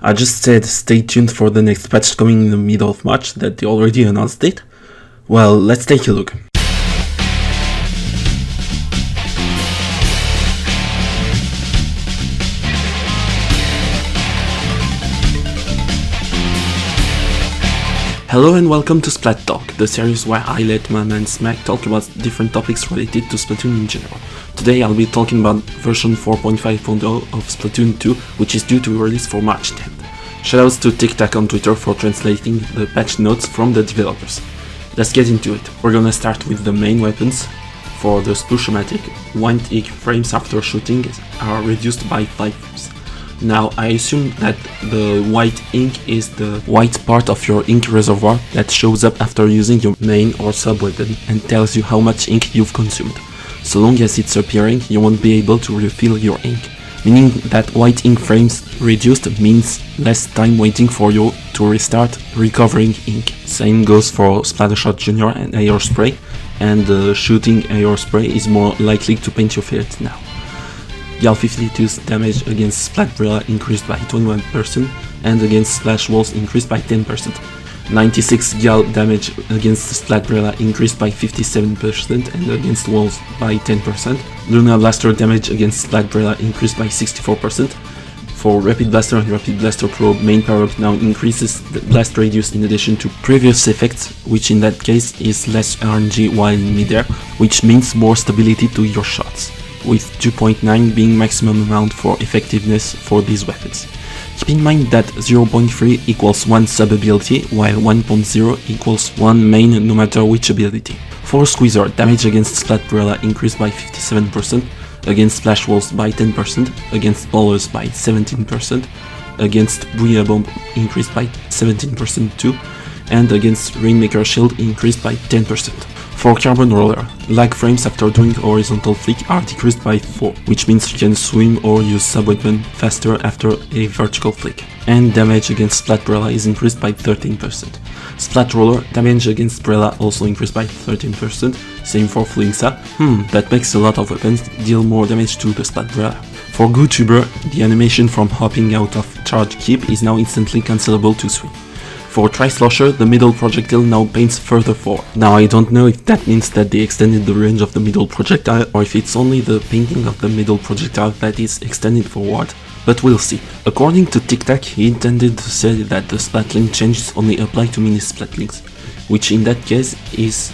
I just said stay tuned for the next patch coming in the middle of March that they already announced it. Well, let's take a look. Hello and welcome to Splat Talk, the series where I let my man Smack talk about different topics related to Splatoon in general. Today I'll be talking about version 4.5.0 of Splatoon 2, which is due to release for March 10th. Shoutouts to TikTok on Twitter for translating the patch notes from the developers. Let's get into it. We're gonna start with the main weapons. For the Splosh-o-matic, 1 tick frames after shooting are reduced by 5 frames. Now, I assume that the white ink is the white part of your ink reservoir that shows up after using your main or sub weapon and tells you how much ink you've consumed. So long as it's appearing, you won't be able to refill your ink, meaning that white ink frames reduced means less time waiting for you to restart recovering ink. Same goes for Splattershot Jr. and AR Spray, and shooting AR Spray is more likely to paint your face now. Gal 52's damage against Splatbrella increased by 21% and against Splash Walls increased by 10%. 96 Gal damage against Splatbrella increased by 57% and against walls by 10%. Luna Blaster damage against Splatbrella increased by 64%. For Rapid Blaster and Rapid Blaster Pro, main power-up now increases the blast radius in addition to previous effects, which in that case is less RNG while in midair, which means more stability to your shots, with 2.9 being maximum amount for effectiveness for these weapons. Keep in mind that 0.3 equals 1 sub ability, while 1.0 equals 1 main no matter which ability. For Squeezer, damage against Splatbrella increased by 57%, against Splash Walls by 10%, against Ballers by 17%, against Booyah Bomb increased by 17% too, and against Rainmaker Shield increased by 10%. For Carbon Roller, lag frames after doing horizontal flick are decreased by 4, which means you can swim or use sub-weapon faster after a vertical flick. And damage against Splatbrella is increased by 13%. Splat Roller, damage against Brella also increased by 13%, same for Flinsa. That makes a lot of weapons deal more damage to the Splatbrella. For GooTuber, the animation from hopping out of charge keep is now instantly cancelable to swim. For Tri-Slosher, the middle projectile now paints further forward. Now I don't know if that means that they extended the range of the middle projectile or if it's only the painting of the middle projectile that is extended forward, but we'll see. According to TikTok, he intended to say that the Splatling changes only apply to mini Splatlings, which in that case is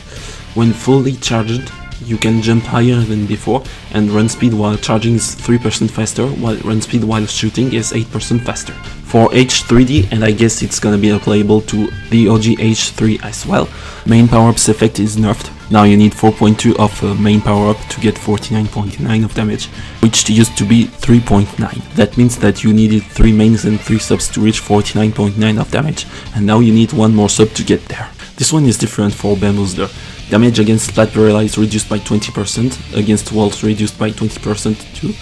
when fully charged you can jump higher than before, and run speed while charging is 3% faster, while run speed while shooting is 8% faster. For H3D, and I guess it's gonna be applicable to the OG H3 as well, main power-ups effect is nerfed. Now you need 4.2 of main power-up to get 49.9 of damage, which used to be 3.9. That means that you needed 3 mains and 3 subs to reach 49.9 of damage, and now you need 1 more sub to get there. This one is different for Bamboozler. Damage against Splatbarella is reduced by 20%, against walls reduced by 20% too,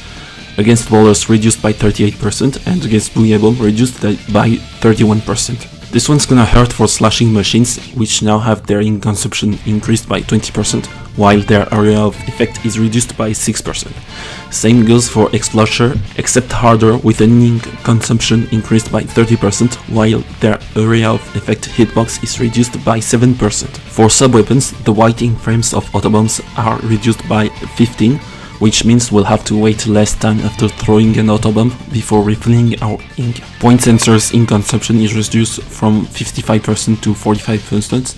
against wallers reduced by 38%, and against Booyah Bomb reduced by 31%. This one's gonna hurt for slashing machines, which now have their ink consumption increased by 20%, while their area of effect is reduced by 6%. Same goes for Explosher, except harder, with an ink consumption increased by 30%, while their area of effect hitbox is reduced by 7%. For sub-weapons, the white ink frames of autobombs are reduced by 15%, which means we'll have to wait less time after throwing an autobomb before refilling our ink. Point Sensor's ink consumption is reduced from 55% to 45%,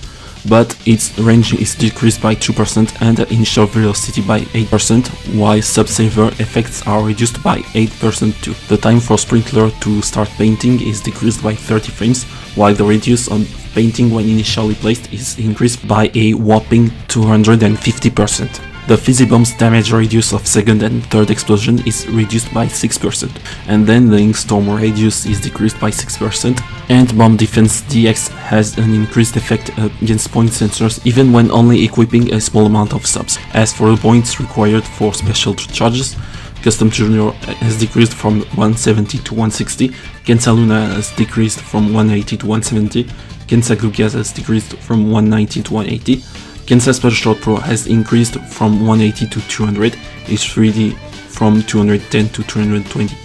but its range is decreased by 2% and initial velocity by 8%, while sub-saver effects are reduced by 8% too. The time for Sprinkler to start painting is decreased by 30 frames, while the radius on painting when initially placed is increased by a whopping 250%. The Fizzy Bomb's damage radius of second and third explosion is reduced by 6%, and then the Ink Storm radius is decreased by 6%, and Bomb Defense DX has an increased effect against point sensors even when only equipping a small amount of subs. As for the points required for special charges, Custom Junior has decreased from 170 to 160, Kensa Luna has decreased from 180 to 170, Kensa Glugas has decreased from 190 to 180, Kensa Splatshot Pro has increased from 180 to 200, H3D from 210 to 220.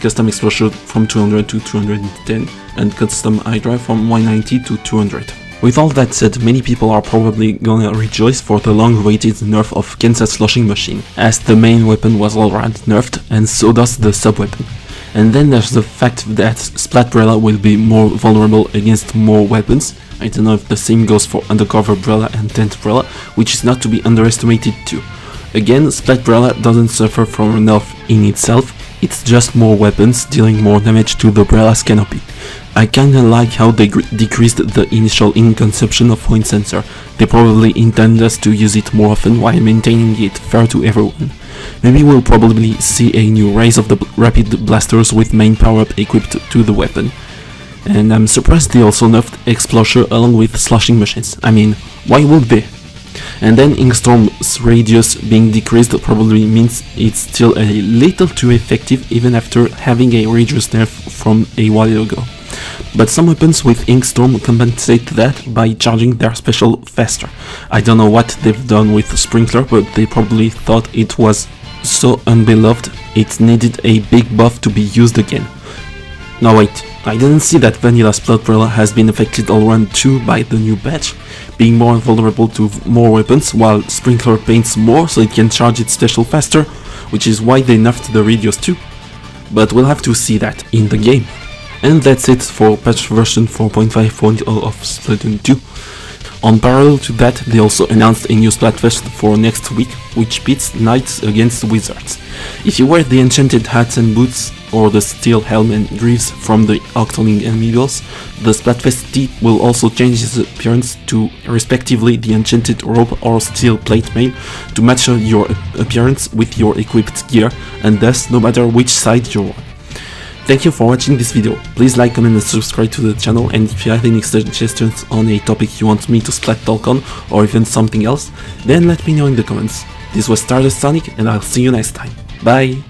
custom explosion from 200 to 210, and custom Hydra from 190 to 200. With all that said, many people are probably gonna rejoice for the long-awaited nerf of Kensa's Sloshing machine, as the main weapon was already nerfed, and so does the sub-weapon. And then there's the fact that Splatbrella will be more vulnerable against more weapons. I don't know if the same goes for Undercover Brella and Tent Brella, which is not to be underestimated too. Again, Splatbrella doesn't suffer from a nerf in itself, it's just more weapons dealing more damage to the Brella's canopy. I kinda like how they decreased the initial in-consumption of point sensor. They probably intend us to use it more often while maintaining it fair to everyone. Maybe we'll probably see a new rise of the rapid blasters with main power-up equipped to the weapon. And I'm surprised they also nerfed Explosion along with Sloshing machines. I mean, why would they? And then Inkstorm's radius being decreased probably means it's still a little too effective even after having a radius nerf from a while ago. But some weapons with Inkstorm compensate that by charging their special faster. I don't know what they've done with Sprinkler, but they probably thought it was so unbeloved it needed a big buff to be used again. Now wait, I didn't see that Vanilla Splatbrella has been affected all around too by the new patch, being more vulnerable to more weapons, while Sprinkler paints more so it can charge its special faster, which is why they nerfed the radius too. But we'll have to see that in the game. And that's it for patch version 4.5.0 of Splatoon 2. On parallel to that, they also announced a new Splatfest for next week, which pits Knights against Wizards. If you wear the enchanted hats and boots, or the steel helm and greaves from the Octoling Amigos, the Splatfest tee will also change its appearance to respectively the enchanted robe or steel plate mail to match your appearance with your equipped gear, and thus no matter which side you're on. Thank you for watching this video. Please like, comment and subscribe to the channel, and if you have any suggestions on a topic you want me to splat talk on or even something else, then let me know in the comments. This was Stardust Sonic and I'll see you next time. Bye!